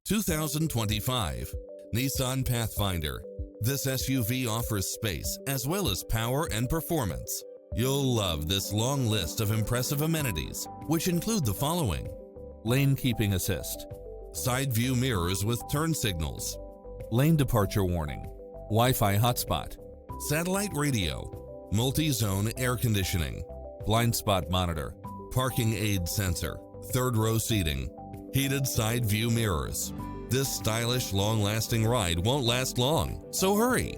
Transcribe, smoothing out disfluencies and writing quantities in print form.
2025 Nissan Pathfinder. This SUV offers space as well as power and performance. You'll love this long list of impressive amenities, which include the following: lane keeping assist, side view mirrors with turn signals, lane departure warning, Wi-Fi hotspot, satellite radio, multi-zone air conditioning, blind spot monitor, parking aid sensor, third row seating, heated side view mirrors. This stylish, long-lasting ride won't last long, so hurry!